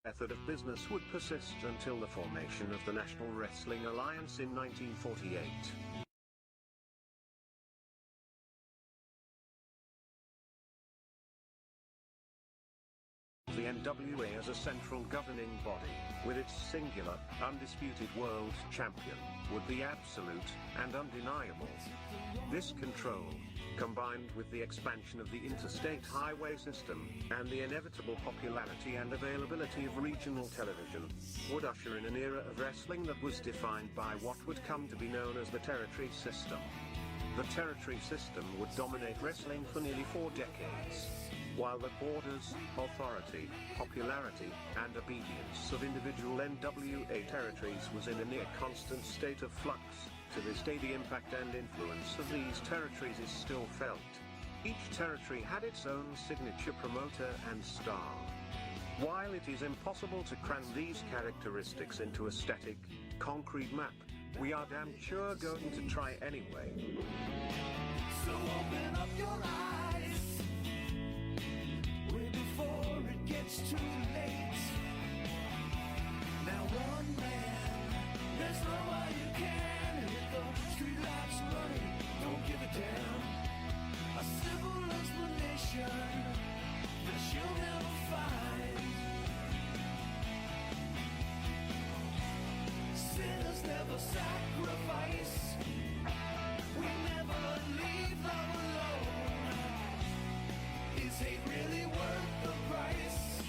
method of business would persist until the formation of the National Wrestling Alliance in 1948. The NWA as a central governing body, with its singular, undisputed world champion, would be absolute and undeniable. This control, combined with the expansion of the interstate highway system, and the inevitable popularity and availability of regional television, would usher in an era of wrestling that was defined by what would come to be known as the territory system. The territory system would dominate wrestling for nearly 4 decades. While the borders, authority, popularity, and obedience of individual NWA territories was in a near constant state of flux, to this day the impact and influence of these territories is still felt. Each territory had its own signature promoter and star. While it is impossible to cram these characteristics into a static, concrete map, we are damn sure going to try anyway. So open up your eyes way before it gets too late. Now one man, there's no way you can. And if the street lights running, don't give a damn. A simple explanation that you'll never find. Sinners never sacrifice. We never leave them alone. Is hate really worth the price?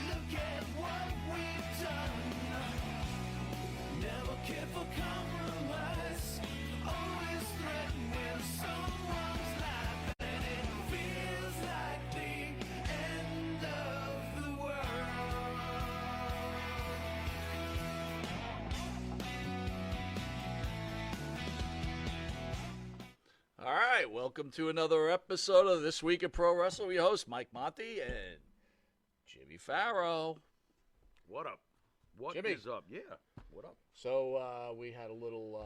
Look at what we've done. Never cared for compromise. Always threaten when someone's life, and it feels like the end of the world. All right, welcome to another episode of This Week of Pro Wrestling. Your host, Mike Monty and Jimmy Farrow. What up? What Jimmy. is up? Yeah. What up? So we had a little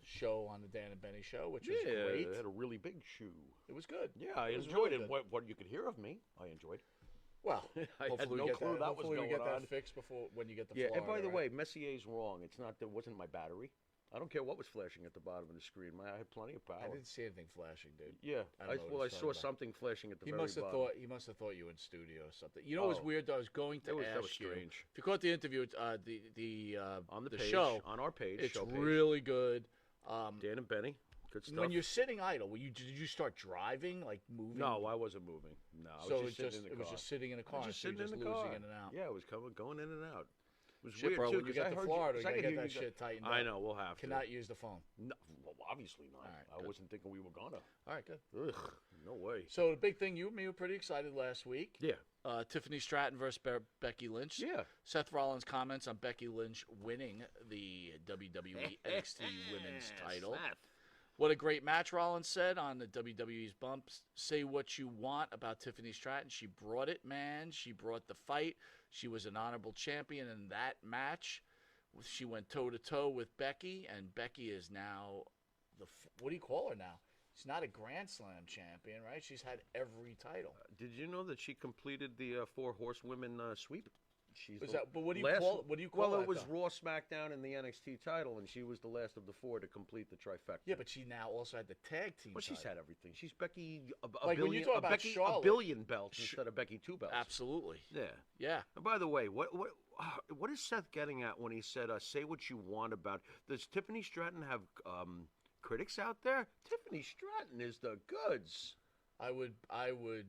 show on the Dan and Benny show, which was great. It had a really big shoe. It was good. Yeah, I It was enjoyed really it. good. What you could hear of me, I enjoyed. Well, I had hopefully no we get clue that was hopefully we going get on. that fixed before when you get to Yeah, Florida. and by the right? way, Messier's wrong. It wasn't my battery. I don't care what was flashing at the bottom of the screen. I had plenty of power. I didn't see anything flashing, dude. Yeah, I don't know what I he's saw talking about. something flashing at the He very must have bottom. thought you were in studio or something. You know what was Oh. weird though? I was going to That ask was you. strange. If you caught the interview, On the the page, show, on our page, it's show page. really good. Dan and Benny, good stuff. When you're sitting idle, did you start driving, like moving? No, I wasn't moving. No, I So was just sitting in the it was car. just sitting in a car, I was just so you're sitting in just the car. losing in and out. Yeah, it was going in and out. It was Shit, weird bro, too. when you 'cause I get to heard Florida, you 'cause I gotta could get hear that you shit tightened I up. know, we'll have to. Cannot use the phone. No, well, obviously not. All right, I good. wasn't thinking we were gonna. All right, good. Ugh, no way. So the big thing, you and me were pretty excited last week. Yeah. Tiffany Stratton versus Becky Lynch. Yeah. Seth Rollins' comments on Becky Lynch winning the WWE NXT Women's title. Seth. What a great match, Rollins said on the WWE's bumps. Say what you want about Tiffany Stratton. She brought it, man. She brought the fight. She was an honorable champion in that match. She went toe-to-toe with Becky, and Becky is now what do you call her now? She's not a Grand Slam champion, right? She's had every title. Did you know that she completed the 4 horsewomen sweep? She's Is the that- but what do you last- call- what do you call Well, that, it was though? Raw, SmackDown, and the NXT title, and she was the last of the 4 to complete the trifecta. Yeah, but she now also had the tag team Well, she's title. had everything. She's Becky a Like, when you billion, talk a about Becky Charlotte- a billion belts instead of Becky 2 belts. Absolutely. Yeah. Yeah. And by the way, what is Seth getting at when he said, "Say what you want about"? Does Tiffany Stratton have critics out there? Tiffany Stratton is the goods. I would.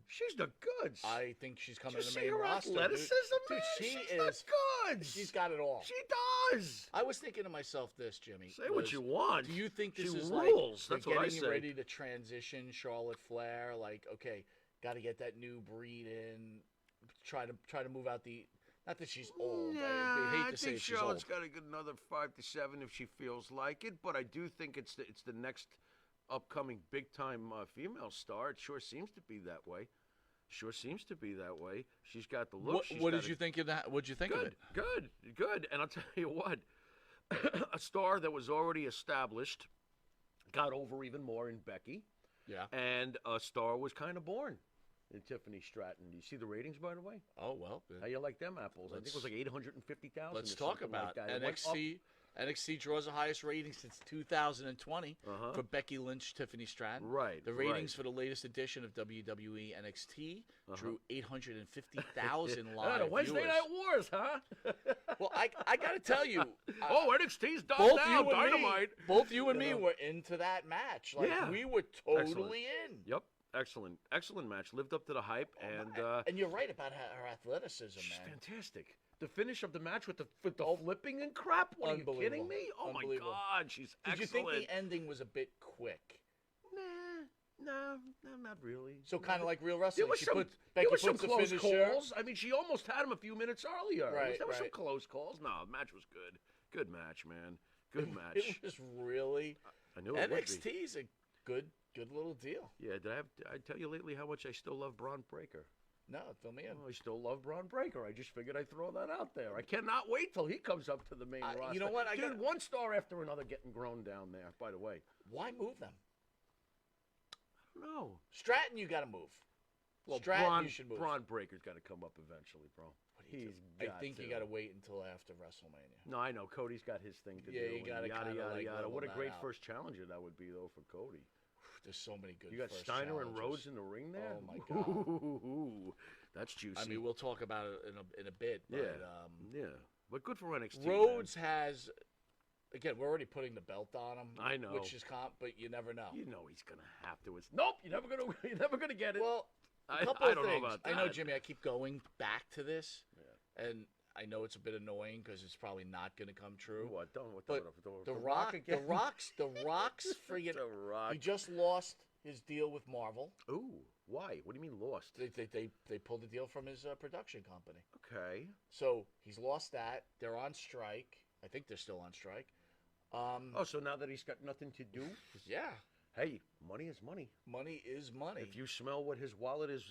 She's the goods. I think she's coming Did to you the see main her roster. athleticism, Dude, man? she She's is. the goods. She's got it all. She does. I was thinking to myself this, Jimmy. Say what you want. Do you think this She is rules. like That's what I getting say. ready to transition Charlotte Flair? Like, okay, got to get that new breed in. Try to move out the. Not that she's old. Yeah, I hate I to say think she's Charlotte's old. got to get another 5 to 7 if she feels like it. But I do think it's the next upcoming big time female star. It sure seems to be that way. Sure seems to be that way. She's got the look. What did you think of that? What did you think of it? Good. And I'll tell you what, a star that was already established got over even more in Becky, Yeah. and a star was kind of born. and Tiffany Stratton. Do you see the ratings, by the way? Oh well. How you like them apples? I think it was like 850,000. Let's or talk something about like that. It went up. NXT. NXT draws the highest rating since 2020 Uh-huh. for Becky Lynch, Tiffany Stratton. Right, The ratings right. for the latest edition of WWE NXT Uh-huh. drew 850,000 live the Wednesday viewers. Night Wars, huh? Well, I got to tell you, Oh, NXT's done both now. you and Dynamite. me, both you and me were into that match. Like Yeah. we were totally Excellent. in. Yep. Excellent match. Lived up to the hype, And you're right about her athleticism, she's man. fantastic. The finish of the match with the flipping and crap. What, are you kidding Unbelievable. me? Oh my Unbelievable. God, she's Did you excellent. think the ending was a bit quick? No, not really. So kind of like real There wrestling. was She some, puts, there Becky was some puts the close finisher. calls. I mean, she almost had him a few minutes earlier. Right, There was some right. close calls. No, the match was good. Good match, man. Good match. It was really I knew it would be. NXT is a good little deal. Yeah, did I tell you lately how much I still love Braun Breaker? No, fill me in. Oh, I still love Braun Breaker. I just figured I'd throw that out there. I cannot wait till he comes up to the main roster. You know what? Dude, one star after another getting grown down there, by the way. Why move them? No. Stratton, you got to move. Well, Stratton, you should move. Braun Breaker's got to come up eventually, bro. What do you He's do? got I think to. you got to wait until after WrestleMania. No, I know. Cody's got his thing to do. Yeah, you and gotta yada, kinda, yada, like, yada. level What a that great out. first challenger that would be, though, for Cody. There's so many good. You got first Steiner and challenges. Rhodes in the ring there? Oh my God. Ooh, that's juicy. I mean, we'll talk about it in a bit. But, yeah. But good for NXT. Rhodes has. Again, we're already putting the belt on him. I know. Which is but you never know. Man. You know he's gonna have to. It's nope. You're never gonna get it. Well, I a couple I of don't things. know about I know, that. Jimmy. I keep going back to this, and I know it's a bit annoying because it's probably not going to come true. What? Don't. But the Rock, again? the Rock's friggin' The Rock. He just lost his deal with Marvel. Ooh, why? What do you mean lost? They pulled the deal from his production company. Okay. So he's lost that. They're on strike. I think they're still on strike. Oh, so now that he's got nothing to do, Yeah, hey, money is money. money is money. If you smell what his wallet is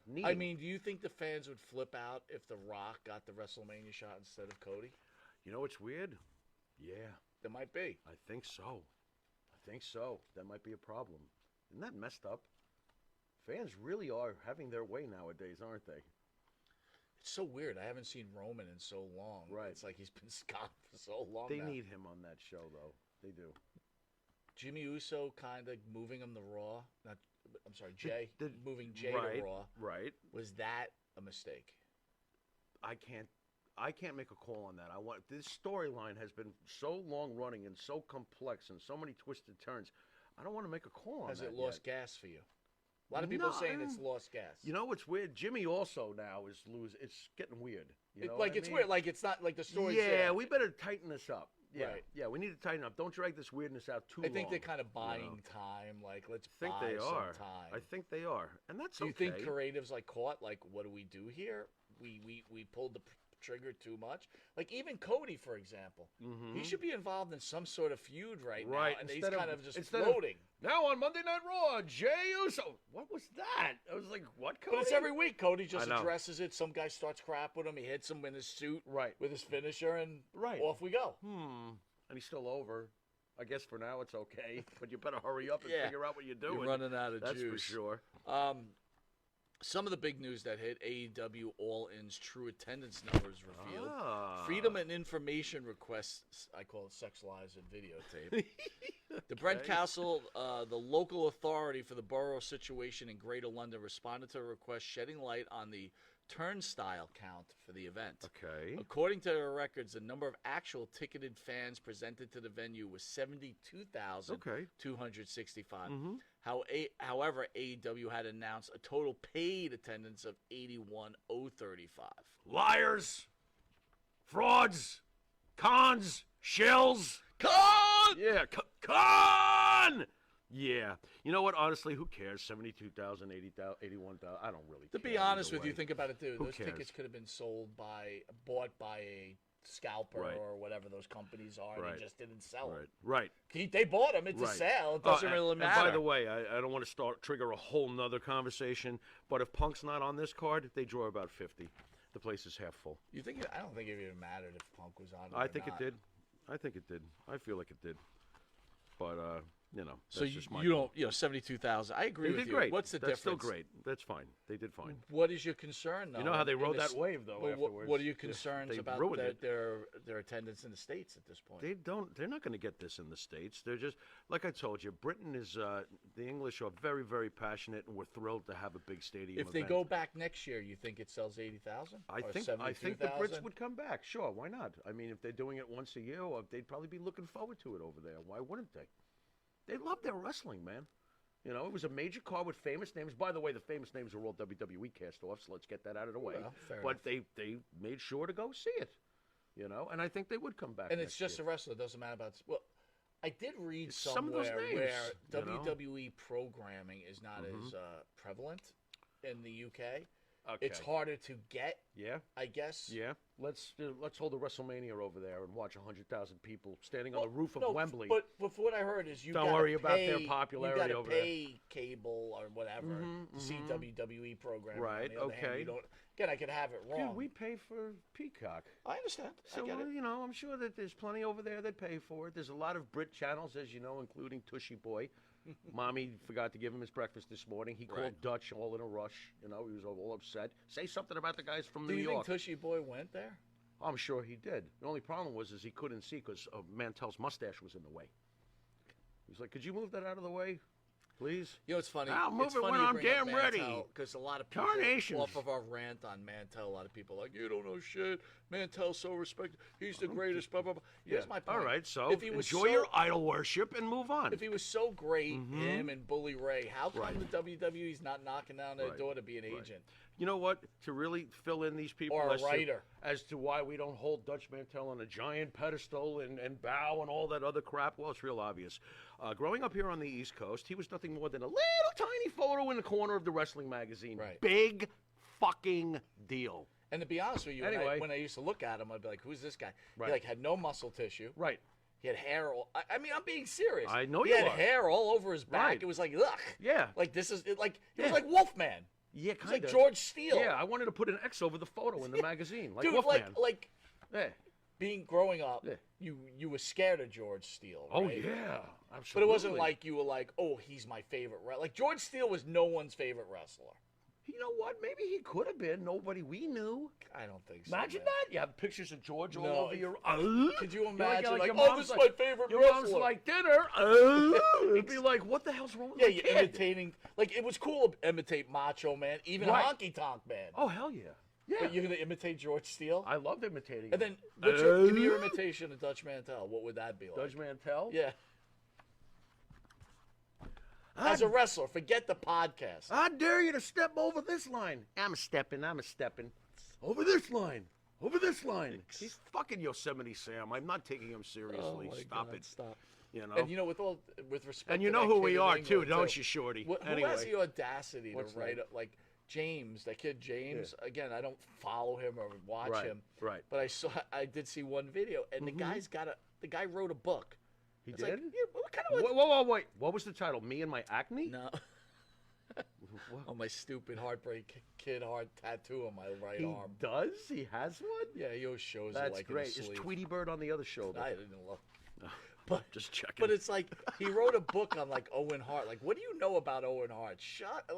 needing. I mean, do you think the fans would flip out if The Rock got the WrestleMania shot instead of Cody? you know what's weird? Yeah, There might be. I think so. That might be a problem. Isn't that messed up? Fans really are having their way nowadays, aren't they? It's so weird. I haven't seen Roman in so long. Right. It's like he's been Scott for so long They now. need him on that show, though. They do. Jimmy Uso kind of moving him to Raw. I'm sorry, Jay moving Jay right, to Raw. Right. Was that a mistake? I can't make a call on that. This storyline has been so long running and so complex and so many twisted turns. I don't want to make a call on Has that. it lost yet. gas for you? A lot of people No, saying it's lost gas. You know what's weird? Jimmy also now is losing. It's getting weird. You know like what I it's mean? weird. Like it's not like the story's Yeah, there. we better tighten this up. Yeah, Right. yeah, we need to tighten up. Don't drag this weirdness out too I long. think they're kind of you know? buying time. Like let's I think buy they some are. time. I think they are, and that's Do you okay. think creatives like caught like what do we do here? We pulled the trigger too much. Like even Cody, for example, he should be involved in some sort of feud right now, Right, and he's instead of- kind of just instead of- floating. Now on Monday Night Raw, Jey Uso. What was that? I was like, what? Cody? But it's every week. Cody just I know. addresses it. Some guy starts crap with him. He hits him in his suit Right. with his finisher, and Right. off we go. And he's still over. I guess for now it's okay, but you better hurry up and Yeah. figure out what you're doing. You're running out of That's juice. for sure. Some of the big news that hit: AEW All In's true attendance numbers revealed. Ah. Freedom and information requests, I call it sex lies and videotape. The Brent Castle, the local authority for the borough situation in Greater London, responded to a request shedding light on the turnstile count for the event. Okay. According to their records, the number of actual ticketed fans presented to the venue was 72,265. However, AEW had announced a total paid attendance of 81,035. Liars, frauds, cons, shells. Con! Yeah, con. Yeah. You know what? Honestly, who cares? 72,000, 80,000, 81,000. I don't really To care. be honest either with you, way. think about it, dude. Who Those cares? tickets could have been bought by a scalper Right. or whatever those companies are, and Right. they just didn't sell Right. them. Right. They bought them. It's a Right. sale. It Oh, doesn't really matter. And by the way, I don't want to trigger a whole nother conversation, but if Punk's not on this card, they draw about 50. The place is half full. I don't think it even mattered if Punk was on. I or think not. it did. I think it did. I feel like it did. But You know, So that's you, just my you call. don't, 72,000. I agree They with did you. great. What's the That's difference? still great. That's fine. They did fine. What is your concern, though? You know how they in rode this- that wave, though, Well, afterwards? what are your Yeah, concerns they about ruined it. their attendance in the States at this point? They're not going to get this in the States. They're just, like I told you, Britain is, the English are very, very passionate, and we're thrilled to have a big stadium If they event. go back next year, you think it sells 80,000? I think the Brits would come back. Sure, why not? I mean, if they're doing it once a year, they'd probably be looking forward to it over there. Why wouldn't they? They love their wrestling, man. You know, it was a major card with famous names. By the way, the famous names are all WWE cast-offs, so let's get that out of the way. Well, fair but they made sure to go see it, you know, and I think they would come back. And next it's just year. a wrestler. It doesn't matter about. Well, I did read Some of those somewhere names, where you know? WWE programming is not as prevalent in the UK. Okay. It's harder to get, Yeah, I guess. yeah. Let's hold a WrestleMania over there and watch 100,000 people standing on the roof of No, Wembley. But for what I heard is you Don't gotta worry about their pay- popularity you gotta over there. pay cable or whatever to see WWE programming. Right, On the other hand, okay. you don't, again, I could have it wrong. Dude, we pay for Peacock. I understand. So, I get it. you know, I'm sure that there's plenty over there that pay for it. There's a lot of Brit channels, as you know, including Tushy Boy. Mommy forgot to give him his breakfast this morning. He called Right. Dutch all in a rush. You know, he was all upset. Say something about the guys from Do New you think York. Tushy Boy went there? I'm sure he did. The only problem was he couldn't see because Mantel's mustache was in the way. He's like, could you move that out of the way, please? You know, it's funny. I'll move it's it funny when you I'm bring up damn ready. Because a lot of people, Carnations. off of our rant on Mantel, a lot of people are like, you don't know shit. Mantel's so respected. He's the greatest. Blah blah blah. Here's my point. All right, so if he was enjoy your idol worship and move on. If he was so great, him and Bully Ray, how come the WWE's not knocking down their Right. door to be an agent? You know what? To really fill in these people Or a as writer. as to why we don't hold Dutch Mantel on a giant pedestal and bow and all that other crap, well, it's real obvious. Growing up here on the East Coast, he was nothing more than a little tiny photo in the corner of the wrestling magazine. Right. Big fucking deal. And to be honest with you, Anyway. when I used to look at him, I'd be like, "Who's this guy?" Right. He like had no muscle tissue. Right. He had hair. I mean, I'm being serious. I know he you had are. hair all over his back. Right. It was like, ugh. Yeah. Like this is like he Yeah. was like Wolfman. Yeah, He's kind like of. George Steele. Yeah, I wanted to put an X over the photo in the magazine, like Dude, Wolfman. like Yeah. growing up, Yeah. you were scared of George Steele. Oh right? yeah, absolutely. But it wasn't like you were like, oh, he's my favorite. Like George Steele was no one's favorite wrestler. You know what? Maybe he could have been. Nobody we knew. I don't think so. Imagine man. that. You have pictures of George all No, over your. Could you You're imagine? Like, your oh, mom's this is my favorite Your wrestler. mom's like dinner. It'd be like, what the hell's wrong with Yeah, my you're kid? imitating. Like it was cool to imitate Macho Man, even Right. Honky Tonk Man. Oh hell yeah, yeah. But you're gonna imitate George Steele. I loved imitating. And him. then give me your imitation of Dutch Mantel. What would that be like? Dutch Mantel. Yeah. As a wrestler, forget the podcast. I dare you to step over this line. I'm a stepping. Over this line. Over this line. He's fucking Yosemite Sam. I'm not taking him seriously. Oh my Stop God, it. Stop. You know. And you know, with respect, And you to know that who kid we in are England, too, don't you, Shorty? Who Anyway. has the audacity What's to write that? like James, that kid James? Again, I don't follow him or watch Right, him, right. But I did see one video, and the guy wrote a book. He It's did? like, yeah, what kind of Whoa, wait. What was the title? Me and my acne? no? Oh, my stupid heartbreak kid heart tattoo on my right He arm. does? He has one? Yeah, he always shows it That's like great. in his Is sleeve. Tweety Bird on the other shoulder? I didn't look. Just checking. But it's like he wrote a book on like Owen Hart. Like, what do you know about Owen Hart?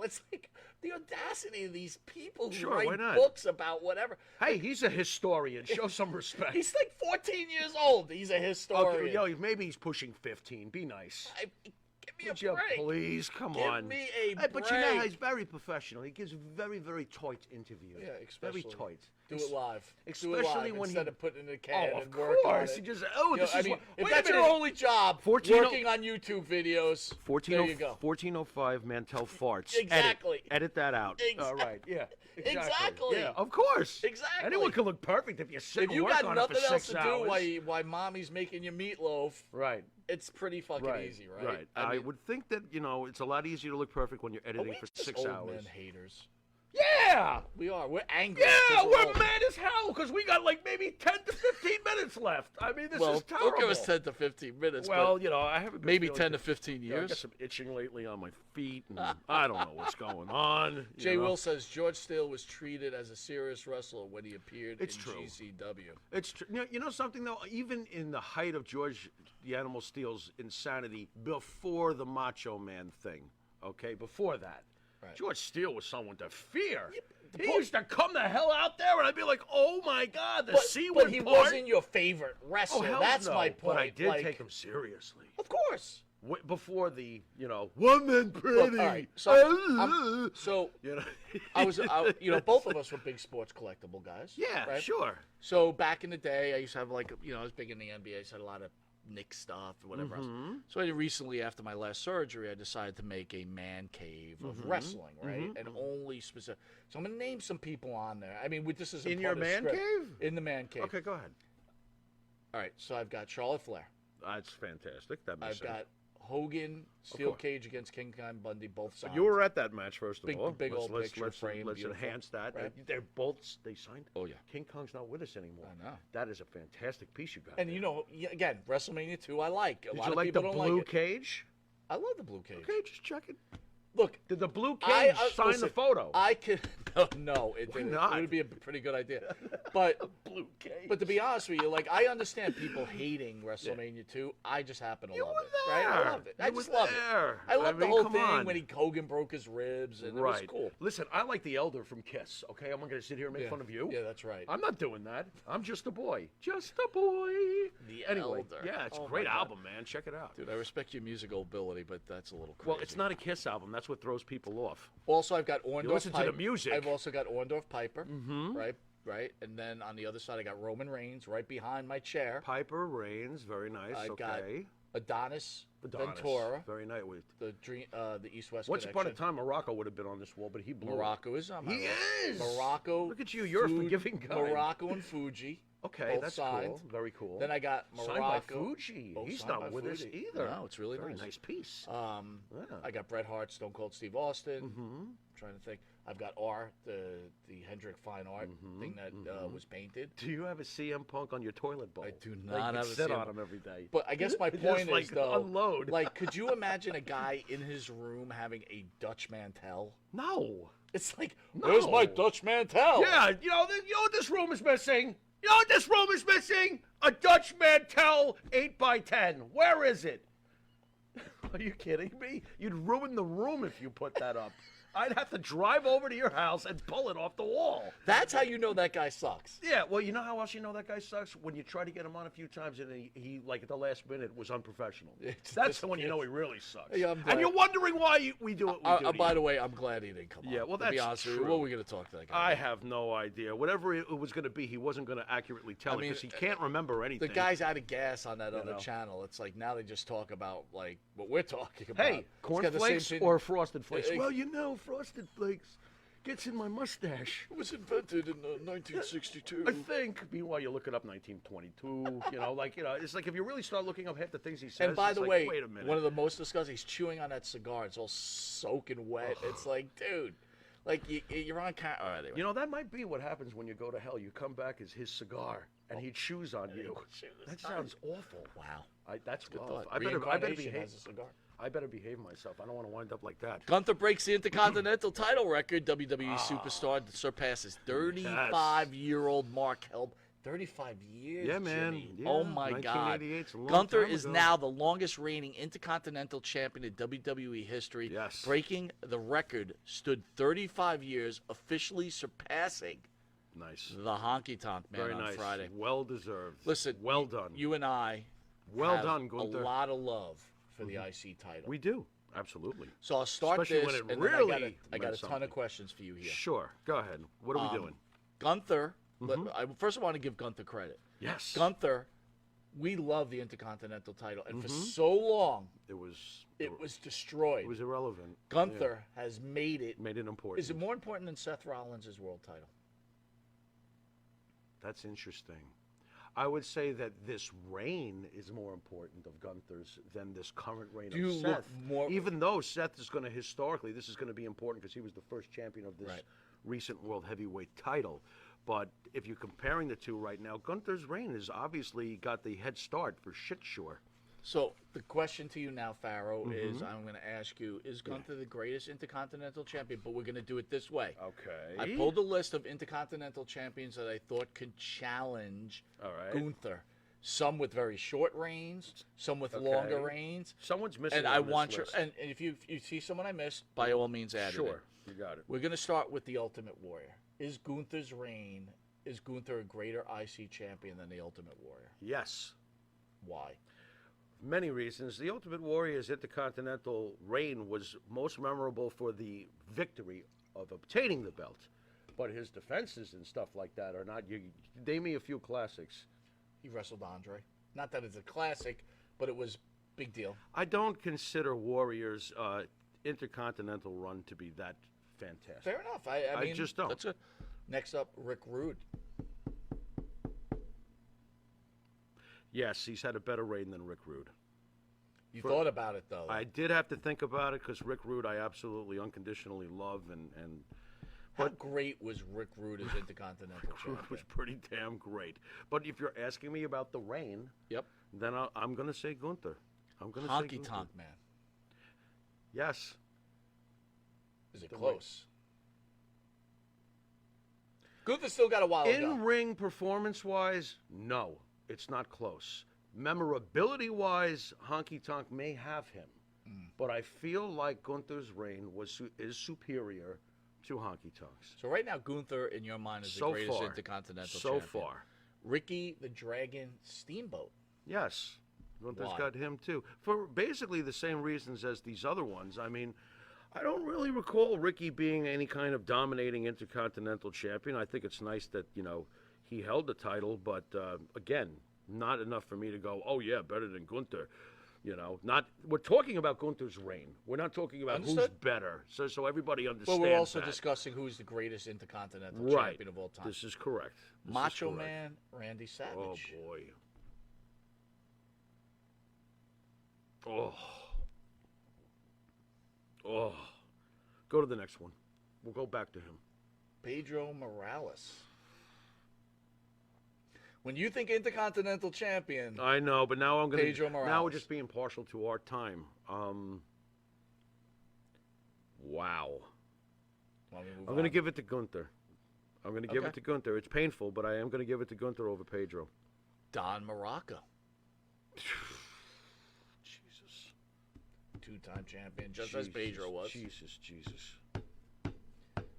It's like the audacity of these people who Sure, why write not? books about whatever. Hey, he's a historian. Show some respect. He's like 14 years old. He's a historian. Okay, yo, maybe he's pushing 15. Be nice. Give me Would a you break. please? Come Give on. me a Hey, but you know how break. he's very professional. He gives very, very tight interviews. Yeah, especially. Very tight. Do it live. especially Do it live when instead he- of putting it in a can Oh, of and work on course. it. He just, You know, this is if wait that's a your minute. only job, 14 working on YouTube videos, 14 there you go. 1405 Mantel farts. Exactly. Edit that out. Exactly. All right. Yeah. Exactly. Yeah, of course. Exactly. Anyone can look perfect if you sit If and you work got on it for nothing else 6 to hours. do while mommy's making you meatloaf, Right. it's pretty fucking Right. easy, right? Right. I I mean, would think that, it's a lot easier to look perfect when you're are editing we for just 6 old hours. men haters? Yeah. We are. We're angry. Yeah, 'cause we're all- mad as hell because we got like maybe 10 to 15 minutes left. I mean, this Well, is terrible. don't give us 10 to 15 minutes. Well, but you know, I have a good maybe feeling 10 to that- 15 Yeah, I got years. some itching lately on my feet, and I don't know what's going on. you Jay know. Will says George Steele was treated as a serious wrestler when he appeared It's in true. GCW. It's true. You know something though. Even in the height of George the Animal Steele's insanity, before the Macho Man thing, okay, before that, Right. George Steele was someone to fear. He used to come the hell out there, and I'd be like, "Oh my God, the C But word he part." wasn't your favorite Oh, wrestler. hell That's no. my point. But I did like, take him seriously. Of course. Before the, one man pretty. Look, all right, so you know. both of us were big sports collectible guys. Yeah, right? sure. So back in the day, I used to have I was big in the NBA. I used to have a lot of Knicks stuff or whatever else. So recently, after my last surgery, I decided to make a man cave of wrestling, right? And only specific. So I'm gonna name some people on there. I mean, this is In your man cave? In the man cave. Okay, go ahead. All right. So I've got Charlotte Flair. That's fantastic. That makes I've sense. got Hogan, steel course. cage against King Kong Bundy, both sides. You were at that match, first of Big- all. big old picture frame, Let's beautiful, enhance that. right? They signed. Oh, yeah. King Kong's not with us anymore. I know. That is a fantastic piece you got. And there. again, WrestleMania 2, I like. A Did lot you of like people the don't blue like it. cage? I love the blue cage. Okay, just checking. Look, Did the blue cage sign listen, the photo? I could no, it didn't. not? It would be a pretty good idea. But blue cage. but to be honest with you, I understand people hating WrestleMania 2. I just happen to You love were it. Right? I there. love it. You I were just love there. it. I love the mean, whole come thing on. when Hogan broke his ribs and it was cool. Listen, I like the Elder from Kiss. Okay, I'm not going to sit here and make Yeah. fun of you. Yeah, that's right. I'm not doing that. I'm just a boy. Just a boy. The Anyway, Elder. yeah, it's Oh a great my God. album, man. Check it out. Dude, I respect your musical ability, but that's a little crazy. Well, it's not a Kiss album. That's what throws people off. Also, I've got Orndorff listen to the Piper. music. I've also got Orndorff Piper. Right. And then on the other side, I got Roman Reigns right behind my chair. Piper Reigns, very nice. I got okay. Adonis, Adonis, Ventura, very nice. With the East-West once upon a connection. time, Morocco would have been on this wall, but he blew. it. Morocco is on my He list. is! Morocco. Look at you, you're a forgiving guy. Morocco and Fuji. Okay, both that's signed. cool. Very cool. Then I got Signed by Morocco. Fuji. Both He's signed by not with us Fuji. either. No, it's really very nice. nice piece. Yeah. I got Bret Hart, Stone Cold Steve Austin. I'm trying to think. I've got the Hendrick Fine Art thing that was painted. Do you have a CM Punk on your toilet bowl? I do Like, not you have a sit CM on him every day. But I guess my Just, point like, is, though, unload. could you imagine a guy in his room having a Dutch Mantel? No. It's like, where's my No. Dutch Mantel? Yeah, you know what this room is missing? You know what this room is missing? A Dutch Mantel 8x10. Where is it? Are you kidding me? You'd ruin the room if you put that up. I'd have to drive over to your house and pull it off the wall. That's how you know that guy sucks. Yeah, well, you know how else you know that guy sucks? When you try to get him on a few times and he like at the last minute was unprofessional. That's when you know he really sucks. Yeah, I'm and glad. you're wondering why we do what we do. to By you. the way, I'm glad he didn't come on. Yeah, well, to be that's honest with you, true. what are we going to talk to that guy? I have no idea. Whatever it was going to be, he wasn't going to accurately tell I mean, because he can't remember anything. The guy's out of gas on that other know. channel. It's like now they just talk about like what we're talking about. Hey, It's got the same cornflakes thing- or frosted flakes? Ex- Well, you know, frosted flakes gets in my mustache. It was invented in 1962. I think. Meanwhile, you look it up 1922. It's like if you really start looking up half the things he says. And by it's the like, way, wait a minute. one of the most disgusting, he's chewing on that cigar. It's all soaking wet. It's like, dude, like you're on camera. All right, anyway. You know, that might be what happens when you go to hell. You come back as his cigar, and he chews on you. That sounds awful. Wow. That's Good rough. thought. I better Reincarnation behave. has a cigar. I better behave myself. I don't want to wind up like that. Gunther breaks the Intercontinental title record. WWE superstar surpasses 35-year-old mark held 35 years. Yeah, man. Jimmy. Yeah, Oh my God. 1988's a long Gunther time is ago. now the longest reigning Intercontinental Champion in WWE history. Yes. Breaking the record stood 35 years, officially surpassing Nice. the Honky Tonk Man Very on nice. Friday. Well deserved. Listen, well done. You and I well have done, Gunther. a lot of love for the IC title. We do. Absolutely. So I'll start Especially this, when it and then really I got a meant ton something. of questions for you here. Sure. Go ahead. What are we doing? Gunther, first I want to give Gunther credit. Yes. Gunther, we love the Intercontinental title, and for so long It was destroyed. it was irrelevant. Gunther has made it. Yeah. Made it important. Is it more important than Seth Rollins' world title? That's interesting. I would say that this reign is more important of Gunther's than this current reign Do you of look Seth. more- Even though Seth is going to historically, this is going to be important because he was the first champion of this Right. recent world heavyweight title. But if you're comparing the two right now, Gunther's reign has obviously got the head start for shit sure. So the question to you now, Pharaoh, is I'm going to ask you: is Gunther the greatest Intercontinental Champion? But we're going to do it this way. Okay. I pulled a list of Intercontinental Champions that I thought could challenge All right. Gunther. Some with very short reigns, some with longer reigns. Someone's missing. And on I this want your list. and if you see someone I missed, by all means add it in. Sure, you got it. We're going to start with the Ultimate Warrior. Is Gunther's reign? Is Gunther a greater IC champion than the Ultimate Warrior? Yes. Why? Many reasons. The Ultimate Warrior's Intercontinental reign was most memorable for the victory of obtaining the belt. But his defenses and stuff like that are not. You name me a few classics. He wrestled Andre. Not that it's a classic, but it was big deal. I don't consider Warrior's Intercontinental run to be that fantastic. Fair enough. I mean, just don't. That's next up, Rick Rude. Yes, he's had a better reign than Rick Rude. You thought about it, though. I did have to think about it because Rick Rude I absolutely unconditionally love and How great was Rick Rude as Intercontinental Rude champion? was pretty damn great. But if you're asking me about the reign, Yep. then I'm going to say Gunther. I'm going to say Honky Gunther. Tonk Man. Yes. Is it close? Gunther still got a while to go. In-ring performance-wise, no, it's not close. Memorability-wise, Honky Tonk may have him. But I feel like Gunther's reign is superior to Honky Tonk's. So right now, Gunther, in your mind, is the So greatest far. Intercontinental So champion. far. Ricky the Dragon Steamboat. Yes. Gunther's Why? got him too. For basically the same reasons as these other ones. I mean, I don't really recall Ricky being any kind of dominating Intercontinental champion. I think it's nice that, he held the title, but again, not enough for me to go, oh yeah, better than Gunther. We're talking about Gunther's reign. We're not talking about who's Understood. better. So everybody understands But we're also that. discussing who's the greatest Intercontinental Right. champion of all time. This is correct. This is Macho correct. Man Randy Savage. Oh boy. Oh. Oh. Go to the next one. We'll go back to him. Pedro Morales. When you think Intercontinental champion, I know, but now I'm going Pedro to. Now we're Morales. just being partial to our time. Wow. Well, we move I'm going to on. give it to Gunther. I'm going to give it to Gunther. It's painful, but I am going to give it to Gunther over Pedro. Don Morocco, Jesus. two-time champion, just as Pedro was. Jesus.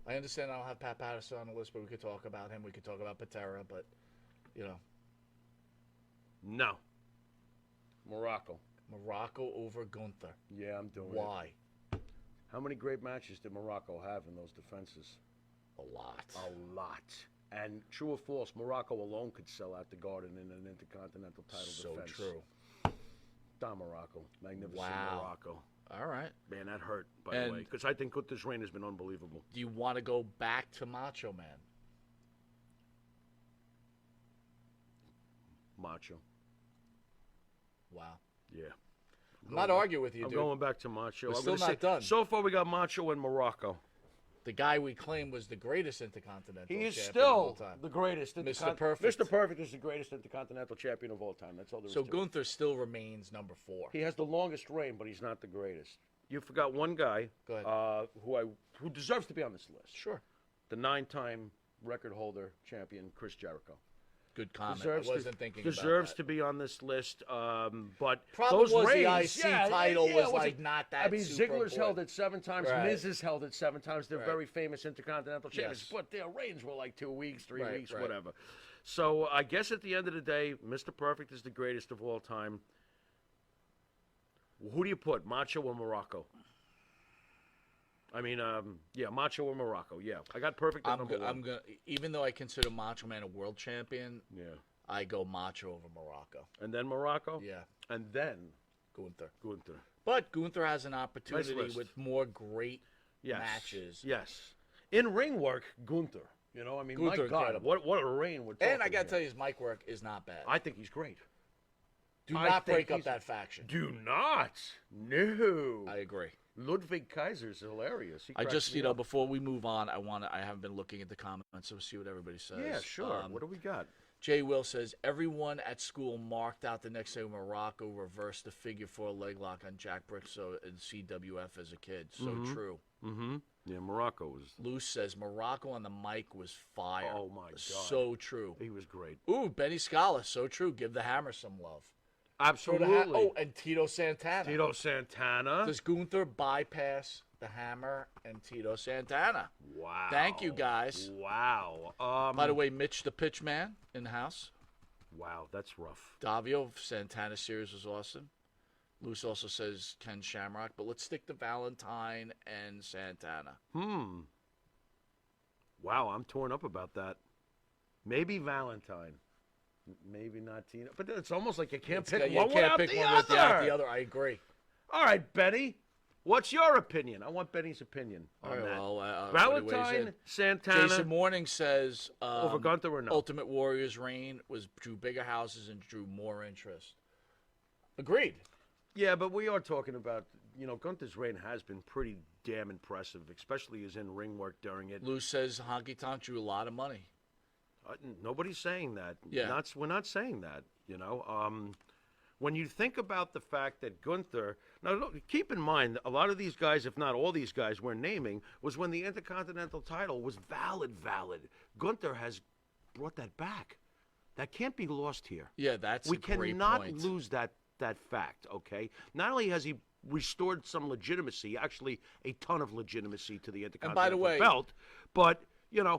I understand I don't have Pat Patterson on the list, but we could talk about him. We could talk about Patera, but, No. Morocco. Morocco over Gunther. Yeah, I'm doing it. Why? How many great matches did Morocco have in those defenses? A lot. A lot. And true or false, Morocco alone could sell out the Garden in an Intercontinental title So defense. true. Don Morocco. Magnificent Wow. Morocco. All right. Man, that hurt, by the And- way. Because I think Gunther's reign has been unbelievable. Do you want to go back to Macho Man? Macho. Wow. Yeah. I'm not arguing with you, I'm dude. going back to Macho. We're I'm still gonna not say, done. So far, we got Macho and Morocco. The guy we claim was the greatest Intercontinental He is champion of all still time. the greatest. Mr. Perfect. Mr. Perfect is the greatest Intercontinental champion of all time. That's all there is So to it. Gunther still remains number 4. He has the longest reign, but he's not the greatest. You forgot one guy Go ahead. who deserves to be on this list. Sure. The 9-time record holder champion, Chris Jericho. Good comment. Deserves I wasn't thinking deserves about to be on this list. But Problem those was the reigns, IC title was it like not that I mean, super Ziggler's held important. it 7 times. Right. Miz has held it 7 times. They're Right. very famous Intercontinental champions, Yes. but their reigns were like 2 weeks, 3 Right, weeks, right. whatever. So I guess at the end of the day, Mr. Perfect is the greatest of all time. Who do you put, Macho or Morocco? I mean, Macho or Morocco. Yeah, I got Perfect at number 1. I'm gonna, even though I consider Macho Man a world champion, Yeah, I go Macho over Morocco. and then Morocco. Yeah, And then Gunther. Gunther. But Gunther has an opportunity list. with more great Yes. matches. Yes. In ring work, Gunther. I mean, Gunther my God, incredible. what a reign we're talking And I got to here. tell you, his mic work is not bad. I think he's great. Do I not think break up he's- that faction. Do not. No. I agree. Ludwig Kaiser's hilarious. He I cracks just, me you know, up. before we move on, I haven't been looking at the comments, so we'll see what everybody says. Yeah, sure. What do we got? Jay Will says, everyone at school marked out the next day Morocco reversed the figure 4 leg lock on Jack Brickso and CWF as a kid. So true. Mm-hmm. Yeah, Morocco was. Luce says, Morocco on the mic was fire. Oh, my God. So true. He was great. Ooh, Benny Scala, so true. Give the Hammer some love. Absolutely. Oh, and Tito Santana. Tito Santana. Does Gunther bypass the Hammer and Tito Santana? Wow. Thank you, guys. Wow. By the way, Mitch the Pitch Man in the house. Wow, that's rough. Davio, Santana series was awesome. Luce also says Ken Shamrock, but let's stick to Valentine and Santana. Wow, I'm torn up about that. Maybe Valentine. Maybe not Tina. But it's almost like you can't pick You one can't without pick the one other. without the other. I agree. All right, Benny. What's your opinion? I want Benny's opinion on All right, that. well, everybody weighs Valentine, in. Santana, Jason Morning says over Gunther or no? Ultimate Warrior's reign drew bigger houses and drew more interest. Agreed. Yeah, but we are talking about, Gunther's reign has been pretty damn impressive, especially his in-ring work during it. Lou says Honky Tonk drew a lot of money. Nobody's saying that. Yeah. We're not saying that, When you think about the fact that Gunther, now look, keep in mind, a lot of these guys, if not all these guys we're naming, was when the Intercontinental title was valid. Gunther has brought that back. That can't be lost here. Yeah, that's We a great cannot point. lose that fact, okay? Not only has he restored some legitimacy, actually a ton of legitimacy to the Intercontinental way- belt, but,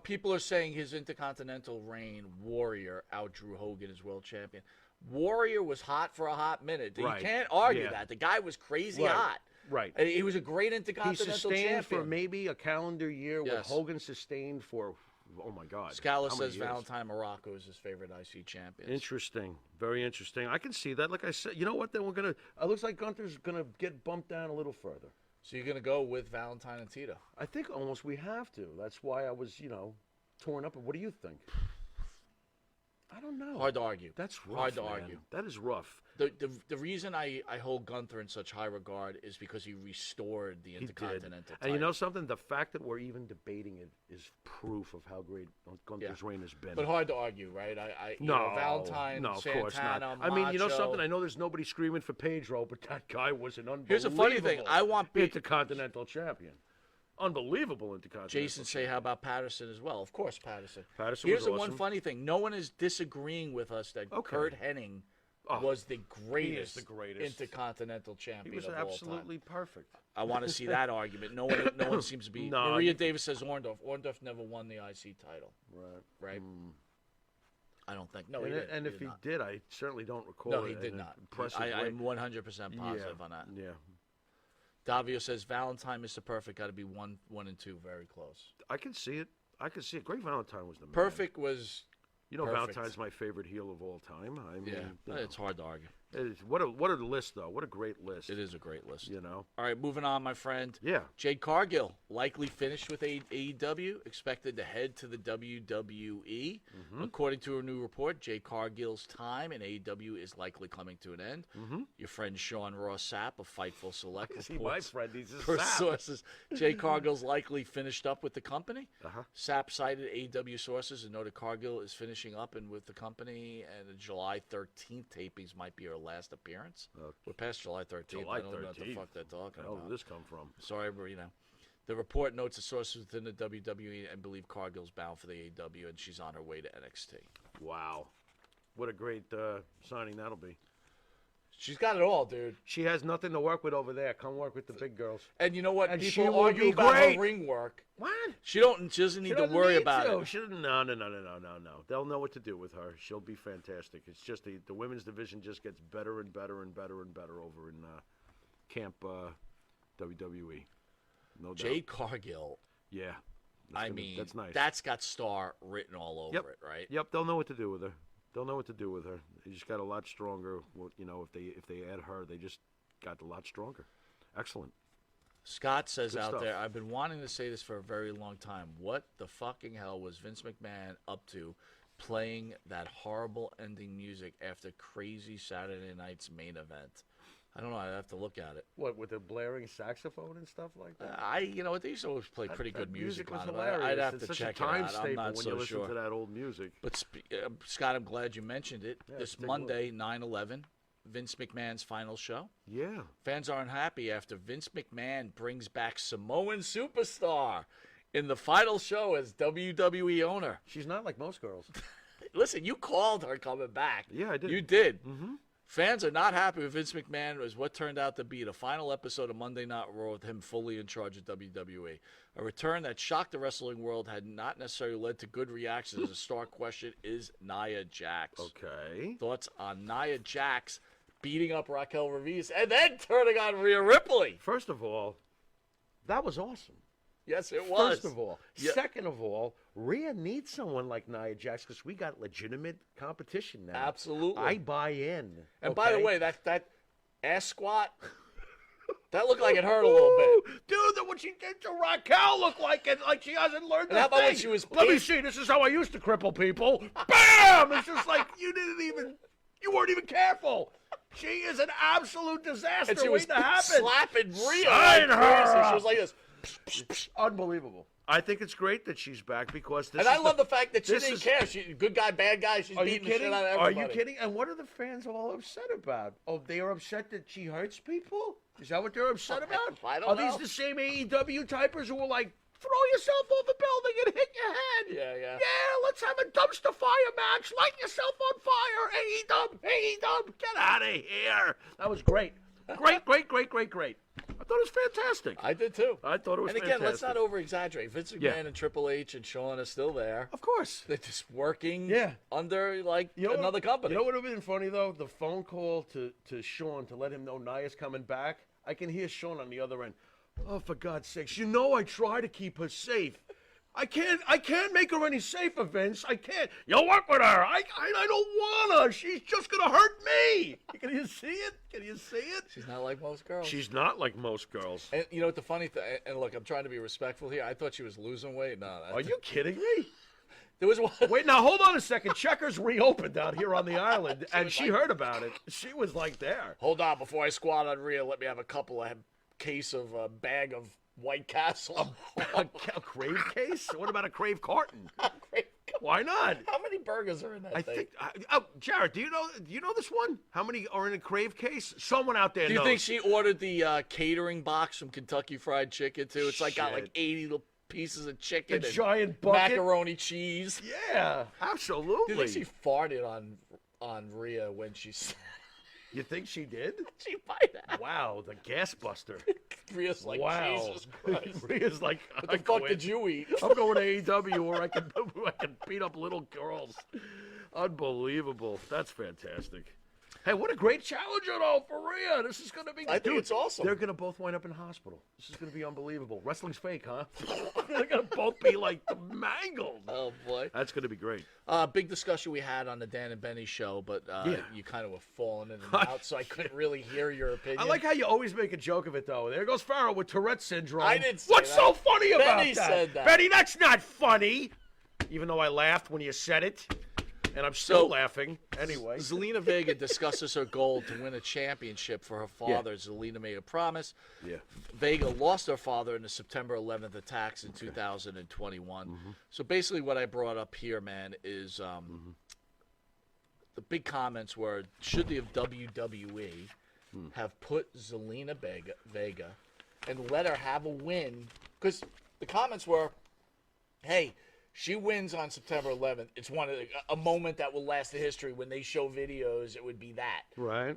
People are saying his Intercontinental reign, Warrior, outdrew Hogan as world champion. Warrior was hot for a hot minute. Right. You can't argue Yeah. that. The guy was crazy Right. hot. Right. And he was a great He Intercontinental sustained champion. for maybe a calendar year, what Yes. Hogan sustained for, oh my God. Scala how many says years? Valentine Morocco is his favorite IC champion. Interesting. Very interesting. I can see that. Like I said, you know what? Then we're going to, it looks like Gunther's going to get bumped down a little further. So you're going to go with Valentine and Tito? I think almost we have to. That's why I was, torn up. What do you think? I don't know. Hard to argue. That's rough, Hard to man. argue. That is rough. The reason I hold Gunther in such high regard is because he restored the He did. Intercontinental And you title. know something? The fact that we're even debating it is proof of how great Gunther's reign has been. But hard to argue, right? Valentine, no, of Santana, course not. Macho. I mean, you know something? I know there's nobody screaming for Pedro, but that guy was an unbelievable Here's a funny thing. I want Intercontinental champion. Unbelievable Intercontinental Jason say, how about Patterson as well? Of course, Patterson. Patterson Here's was the awesome. one funny thing. No one is disagreeing with us that Okay. Kurt Hennig was the greatest, the greatest. Intercontinental champion He was of absolutely all time. perfect. I want to see that argument. No one seems to be. No, Maria you- Davis says Orndorff. Orndorff never won the IC title, Right. right? I don't think. No, And, he didn't. and if did he not. did, I certainly don't recall No, he it did in not. Impressive I'm way. 100% positive on that. Yeah. Davio says Valentine, Mr. Perfect, got to be 1 and 2, very close. I can see it. Great Valentine was the man. Perfect was. You know, perfect. Valentine's my favorite heel of all time. I mean, Yeah, you know, it's hard to argue. what a list though. What a great list. It is a great list. You know. All right, moving on, my friend. Yeah. Jade Cargill likely finished with AEW, expected to head to the WWE. According to a new report, Jade Cargill's time in AEW is likely coming to an end. Your friend Sean Ross Sapp of Fightful Select Is he my reports friend? He's a per sap. sources Jade Cargill's likely finished up with the company. Uh-huh. Sapp cited AEW sources and noted Cargill is finishing up and with the company, and the July 13th tapings might be her last appearance. We're past July 13th. July I don't know what the 13th. fuck they're talking Where about. did this come from? Sorry, but the report notes the sources within the WWE and believe Cargill's bound for the AEW, and she's on her way to NXT. Wow. What a great signing that'll be. She's got it all, dude. She has nothing to work with over there. Come work with the big girls. And you know what? And she People will argue be about great. her ring work. What? She doesn't need to worry about it. She doesn't, no. They'll know what to do with her. She'll be fantastic. It's just the women's division just gets better and better and better and better over in Camp WWE. No doubt. Jade Cargill. Yeah. That's nice. That's got star written all over Yep. it, right? Yep. They'll know what to do with her. They'll know what to do with her. They just got a lot stronger. Well, you know, if they add her, they just got a lot stronger. Excellent. Scott says Good out stuff. there, I've been wanting to say this for a very long time. What the fucking hell was Vince McMahon up to playing that horrible ending music after Crazy Saturday Night's main event? I don't know. I'd have to look at it. What, with the blaring saxophone and stuff like that? You know what? They used to always play pretty good music was on it. hilarious. I'd have It's to such check a time it out. staple I'm not when so you listen sure. to that old music. But Scott, I'm glad you mentioned it. Yeah, This take a look. Monday, 9/11, Vince McMahon's final show. Yeah. Fans aren't happy after Vince McMahon brings back Samoan Superstar in the final show as WWE owner. She's not like most girls. Listen, you called her coming back. Yeah, I did. You did. Mm-hmm. Fans are not happy with Vince McMahon as what turned out to be the final episode of Monday Night Raw with him fully in charge of WWE. A return that shocked the wrestling world had not necessarily led to good reactions. The star question is Nia Jax. Okay. Thoughts on Nia Jax beating up Raquel Revis and then turning on Rhea Ripley? First of all, that was awesome. Yes, it was. First of all. Yeah. Second of all, Rhea needs someone like Nia Jax because we got legitimate competition now. Absolutely. I buy in. And by the okay? way, that ass squat, that looked like it hurt a little bit. Dude, that what she did to Raquel looked like it, like she hasn't learned And how the about when thing. she was Let me pissed? see. This is how I used to cripple people. Bam! It's just like you weren't even careful. She is an absolute disaster And she was waiting to happen. slapping Rhea Sign like her crazy. up. She was like this. Unbelievable. I think it's great that she's back because this And I is love the fact that she this didn't is- care. She good guy, bad guy. She's Are you beating the shit kidding? out of Are everybody. you kidding? And what are the fans all upset about? Oh, they are upset that she hurts people? Is that what they're upset about? I don't Are know. these the same AEW typers who are like, throw yourself off a building and hit your head? Yeah, yeah. Yeah, let's have a dumpster fire match. Light yourself on fire. AEW, get out of here. That was great. Great. I thought it was fantastic. I did too. I thought it was And again, let's fantastic. not over exaggerate. Vince McMahon Yeah. and Triple H and Shawn are still there. Of course. They're just working Yeah. under like You know another company. You know what would have been funny though? The phone call to Sean to let him know Nia's coming back. I can hear Sean on the other end. Oh, for God's sakes! You know I try to keep her safe. I can't make her any safer, Vince. I can't. You'll work with her. I don't want her. She's just gonna hurt me. Can you see it? Can you see it? She's not like most girls. She's not like most girls. And you know what the funny thing? And look, I'm trying to be respectful here. I thought she was losing weight. No, Are you kidding me? There was one. Wait, now hold on a second. Checkers reopened out here on the island, and she heard about it. She was like there. Hold on, before I squat on Rhea, let me have a case of a bag of White Castle. A crave case? What about a crave carton? Why not? How many burgers are in that I thing? think. Jared, do you know this one? How many are in a crave case? Someone out there Do you knows. think she ordered the catering box from Kentucky Fried Chicken too? It's like got like Shit. 80 little pieces of chicken, The and giant bucket? macaroni cheese. Yeah, Do absolutely. you think she farted on Rhea when she You think she did? she might have? Wow, the gas buster. Rhea's like, Wow. Jesus Christ. Rhea's like, What the fuck did you eat? I'm going to AEW where I can beat up little girls. Unbelievable. That's fantastic. Hey, what a great challenger, though, for Rhea. This is going to be... I think Dude, it's awesome. They're going to both wind up in hospital. This is going to be unbelievable. Wrestling's fake, huh? They're going to both be, like, mangled. Oh boy. That's going to be great. Big discussion we had on the Dan and Benny show, but Yeah. you kind of were falling in and out, so I couldn't really hear your opinion. I like how you always make a joke of it, though. There goes Farrell with Tourette's syndrome. I didn't say What's that. so funny about Benny that? said that. Benny, that's not funny. Even though I laughed when you said it. And I'm still So- laughing. Anyway. Zelina Vega discusses her goal to win a championship for her father. Zelina made a promise. Yeah. Vega lost her father in the September 11th attacks in 2021. So basically what I brought up here, man, is the big comments were, should the WWE have put Zelina Vega and let her have a win? Because the comments were, hey, she wins on September 11th. It's a moment that will last in history. When they show videos, it would be that. Right.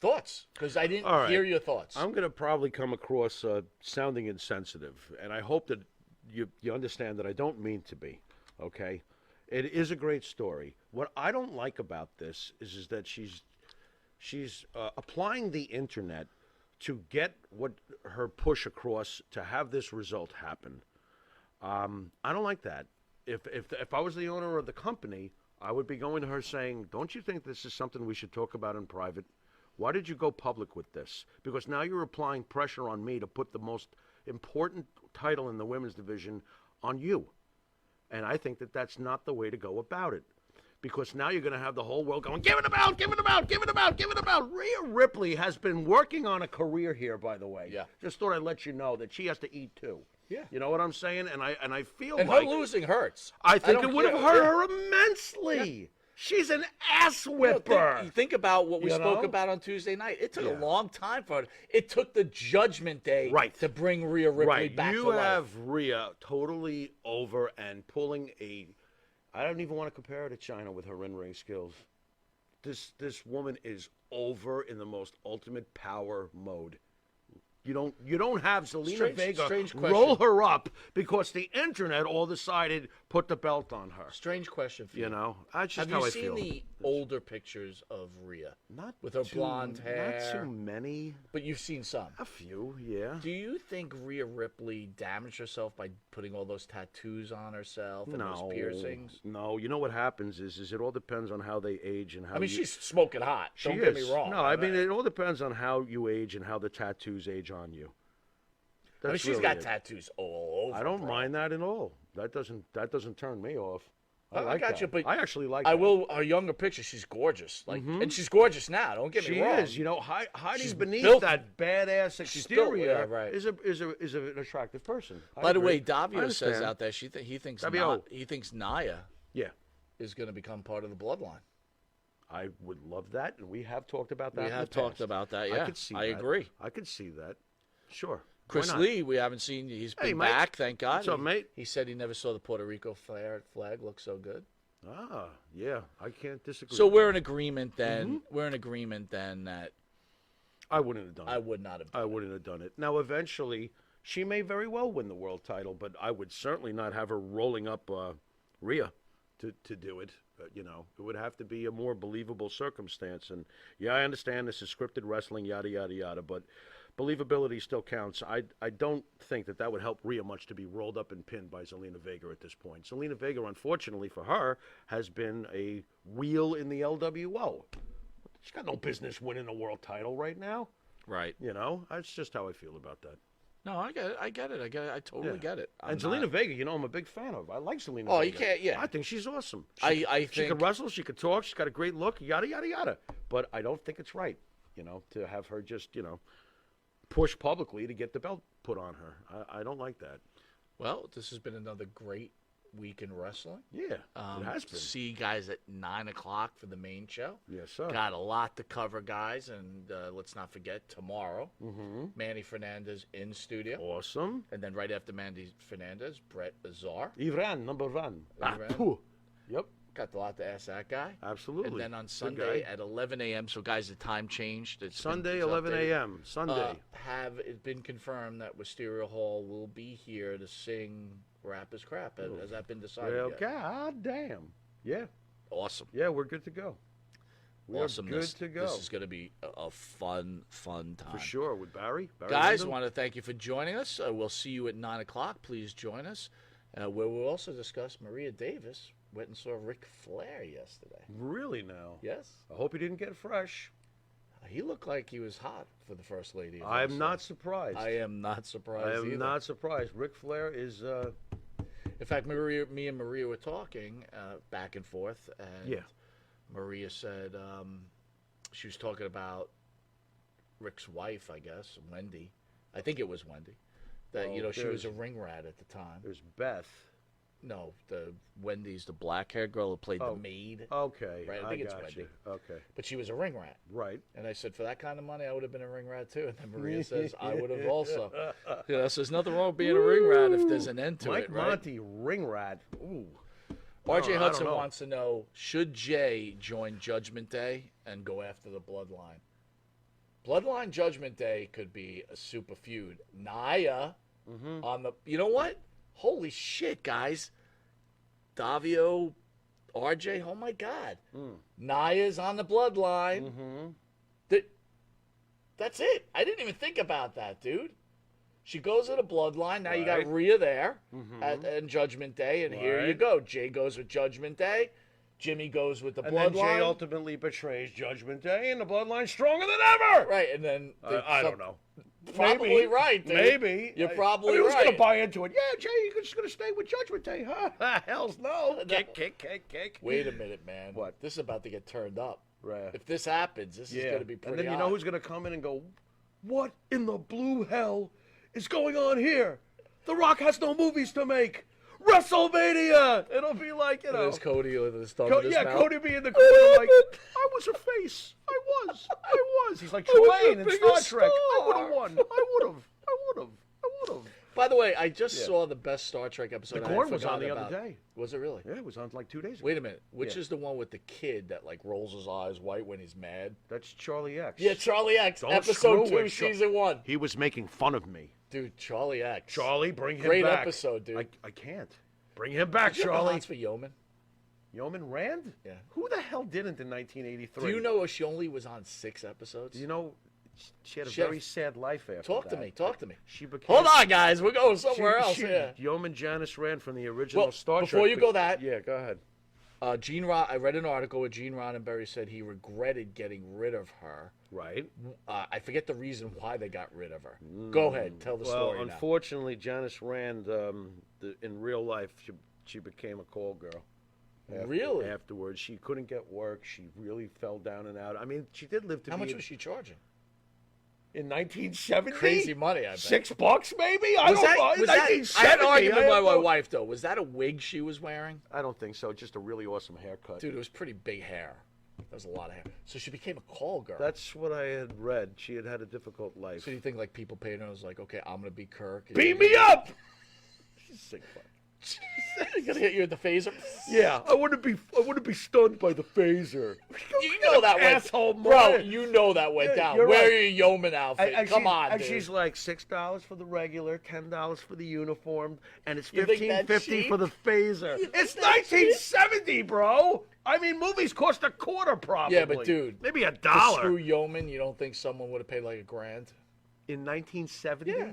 Thoughts? Because I didn't All right. hear your thoughts. I'm going to probably come across sounding insensitive, and I hope that you understand that I don't mean to be, okay? It is a great story. What I don't like about this is that she's applying the internet to get what her push across to have this result happen. I don't like that. If I was the owner of the company, I would be going to her saying, don't you think this is something we should talk about in private? Why did you go public with this? Because now you're applying pressure on me to put the most important title in the women's division on you. And I think that that's not the way to go about it. because now you're going to have the whole world going, give it a belt, give it a belt, give it a belt, give it a belt. Rhea Ripley has been working on a career here, by the way. Yeah. Just thought I'd let you know that she has to eat too. Yeah. You know what I'm saying? And I feel And like her losing hurts. I think don't it would have care. hurt her immensely. She's an ass whipper. You think about what we You spoke know? about on Tuesday night. It took Yeah. a long time for it. It took the Judgment Day to bring Rhea Ripley back you to life. have Rhea totally over and pulling a. I don't even want to compare her to China with her in-ring skills. This woman is over in the most ultimate power mode. You don't have Zelina Vega strange roll question. her up because the internet all decided put the belt on her. Strange question for you. You know, that's just Have how you I seen feel. the older pictures of Rhea? Not with her too- blonde hair? Not too many. But you've seen some. A few, yeah. Do you think Rhea Ripley damaged herself by putting all those tattoos on herself and those piercings? No, you know what happens is it all depends on how they age and how. I mean, you, she's smoking hot. she Don't get is. me wrong. No, I mean it all depends on how you age and how the tattoos age on you. I mean, That's she's really got it. tattoos all over. I don't bro. mind that at all. That doesn't turn me off. I I like got that. you, but I actually like. I that. will. Her younger picture, she's gorgeous. Like, and she's gorgeous now. Don't get me She wrong. is, you know, hiding She's beneath built- that badass She's built- exterior yeah, right. is an attractive person. I By the agree. way, I Davio says understand. out there he thinks Davio. he thinks Naya Yeah, is going to become part of the bloodline. I would love that, and we have talked about that. We in the have talked past. about that. I Yeah, could see I that. agree. I could see that. Sure. Chris Why not? Lee, we haven't seen. He's been Hey, mate. back, thank God. What's up, mate? He said he never saw the Puerto Rico flag look so good. Ah, yeah, I can't disagree. So with we're that. in agreement then. We're in agreement then that I wouldn't have done I it. would not have. I wouldn't have done it. Now, eventually, she may very well win the world title, but I would certainly not have her rolling up Rhea to do it. You know, it would have to be a more believable circumstance. And yeah, I understand this is scripted wrestling, yada yada yada, but believability still counts. I don't think that would help Rhea much to be rolled up and pinned by Zelina Vega at this point. Zelina Vega, unfortunately for her, has been a wheel in the LWO. She's got no business winning a world title right now. Right. You know, that's just how I feel about that. No, I get it. I get it. I totally get it. And Zelina Vega, you know, I'm a big fan of. I like Zelina Oh, Vega. you can't- yeah. I think she's awesome. I She think could wrestle, she could talk, she's got a great look, yada, yada, yada. But I don't think it's right, you know, to have her just, you know, push publicly to get the belt put on her. I don't like that. Well, this has been another great week in wrestling. Yeah, it has been. See you guys at 9 o'clock for the main show. Yes, sir. Got a lot to cover, guys, and let's not forget tomorrow, Manny Fernandez in studio, Awesome. and then right after Manny Fernandez, Brett Azar. Iran, number one. Iran. Phew. Yep, Got a lot to ask that guy. absolutely. And then on Good Sunday guy. at 11 a.m. So, guys, the time changed. It's been- Sunday, it's 11 updated. a.m. Sunday. Have it been confirmed that Wisteria Hall will be here to sing Rap is Crap? Has that been decided Well, yet? God damn. Yeah, Awesome. yeah, we're good to go. We're Awesome. good This, to go. this is going to be a fun time. For sure, with Barry. Guys, Windham. want to thank you for joining us. We'll see you at 9 o'clock. Please join us, where we'll also discuss Maria Davis went and saw Ric Flair yesterday. Really now? Yes? I hope he didn't get fresh. He looked like he was hot for the First Lady. of I am wrestling. not surprised. I am not surprised I am either. not surprised. Ric Flair is, In fact, me and Maria were talking back and forth, and Yeah. Maria said she was talking about Rick's wife, I guess, Wendy. I think it was Wendy. That Well, she was a there's- ring rat at the time. there's Beth. No, the Wendy's the black-haired girl who played Oh. the maid, Okay, Right, I think it's got Wendy. you. Okay, but she was a ring rat. right. And I said, for that kind of money, I would have been a ring rat too. And then Maria says, I would have also. So there's nothing wrong with being a ring rat if there's an end to Mike it, right? Monty, ring rat. Ooh. RJ I don't Hudson know. wants to know, should Jay join Judgment Day and go after the Bloodline? Bloodline Judgment Day could be a super feud. Naya on the... You know what? Holy shit, guys. Davio, RJ, oh my God. Naya's on the Bloodline. That's it. I didn't even think about that, dude. She goes to the Bloodline. Now you got Right. Rhea there at Judgment Day, and here you Right. go. Jay goes with Judgment Day. Jimmy goes with the And then Jay Bloodline. ultimately betrays Judgment Day, and the Bloodline's stronger than ever. Right, and then I don't know. Probably right, dude. Maybe. You're probably who's right. going to buy into it? Yeah, Jay, you're just going to stay with Judgment Day, huh? Hell's no. Kick. Wait a minute, man. What? This is about to get turned up. Right. If this happens, this is going to be pretty And then you hot. know who's going to come in and go, what in the blue hell is going on here? The Rock has no movies to make. WrestleMania! It'll be like, you know. There's Cody with his thumb in his mouth. Cody be in the corner like, I was a face. I was. He's like Tremaine in Star Trek. I would have won. I would have. By the way, I just saw the best Star Trek episode. The I had Corn was on forgotten the other about. day. Was it really? Yeah, it was on like 2 days ago. Wait a minute. Which Yeah. is the one with the kid that like rolls his eyes white when he's mad? That's Charlie X. Yeah, Charlie X, Don't episode screw 2, with season 1. He was making fun of me. Dude, Charlie X. Charlie, bring him Great back. episode, dude. I can't. Bring him back, Did you have the Charlie. hots for Yeoman? Yeoman Rand? Yeah. Who the hell didn't in 1983? Do you know she only was on 6 episodes? You know, she had a She had a- very sad life after Talk to that. me. Talk to me. She became. Hold on, guys. We're going somewhere else. Yeah. Yeoman Janice Rand from the original Well, Star Trek. before you go that- Yeah, go ahead. Gene Ron. I read an article where Gene Roddenberry said he regretted getting rid of her. Right. I forget the reason why they got rid of her. Go ahead. Tell the Well, story now. unfortunately, Janice Rand, in real life, she became a call girl. Really? Afterwards, she couldn't get work. She really fell down and out. I mean, she did live to How be much was she charging? in 1970. Crazy money, I bet. $6 maybe. I Was don't that, know. was that, I 1970, had an argument with have my no- wife, though. Was that a wig she was wearing? I don't think so. Just a really awesome haircut. Dude, it was pretty big hair. That was a lot of hair. So she became a call girl. That's what I had read. She had had a difficult life. So you think like people paid her and was like, okay, I'm gonna be Kirk. Beat me up. She's sick fuck. Gonna hit you with the phaser. Yeah, I wouldn't be stunned by the phaser. You know that went, asshole, bro. man. You know that went Yeah, down. you're Wear right. your yeoman outfit. Come on, and dude. she's like $6 for the regular, $10 for the uniform, and it's You think that's $15.50 for cheap? the phaser. It's that's cheap? 1970, bro. I mean, movies cost a quarter, probably. Yeah, but dude, maybe to $1 screw yeoman, you don't think someone would have paid like $1,000? in 1970. Yeah.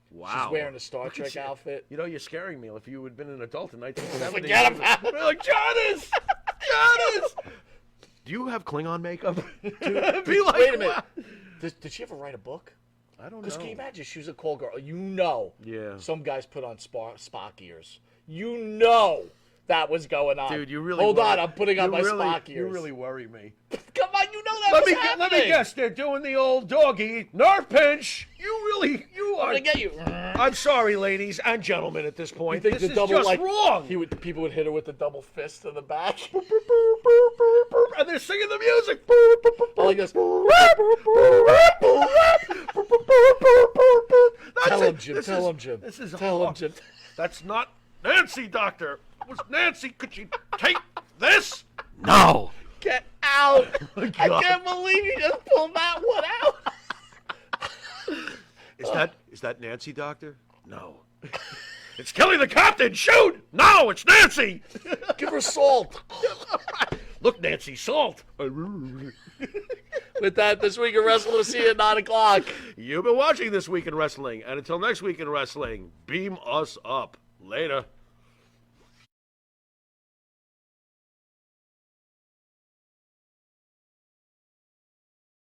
Wow. She's wearing a Star Look at Trek you. outfit. You know, you're scaring me. If you had been an adult in 1970, Forget about it. I'd be like, Janice! Janice! Do you have Klingon makeup? Be like, Wait a minute. "Wow." Did she ever write a book? I don't know. Because can you imagine? She was a call girl. You know. Yeah. Some guys put on Spock ears. You know that was going on. Dude, you really Hold worry. on. I'm putting on You my really- Spock ears. You really worry me. Come on. You know that Let was me happening. guess. They're doing the old doggy nerve pinch. You I'm are. gonna get you. I'm sorry, ladies and gentlemen. At this You point, think this the is double just like wrong. People would hit her with the double fist to the back. And they're singing the music. Like this. Tell him, Jim. Tell him, Jim. This is Tell him, hard. Jim. That's not Nancy, Doctor. It was Nancy. Could she take this? No. Get out! Oh, I God. can't believe you just pulled that one out. Is that Nancy, Doctor? No. It's Kelly the Captain. Shoot! No, it's Nancy. Give her salt. Look, Nancy, salt. With that, this week in wrestling, we'll see you at 9 o'clock. You've been watching This Week in Wrestling, and until next week in wrestling, beam us up. Later.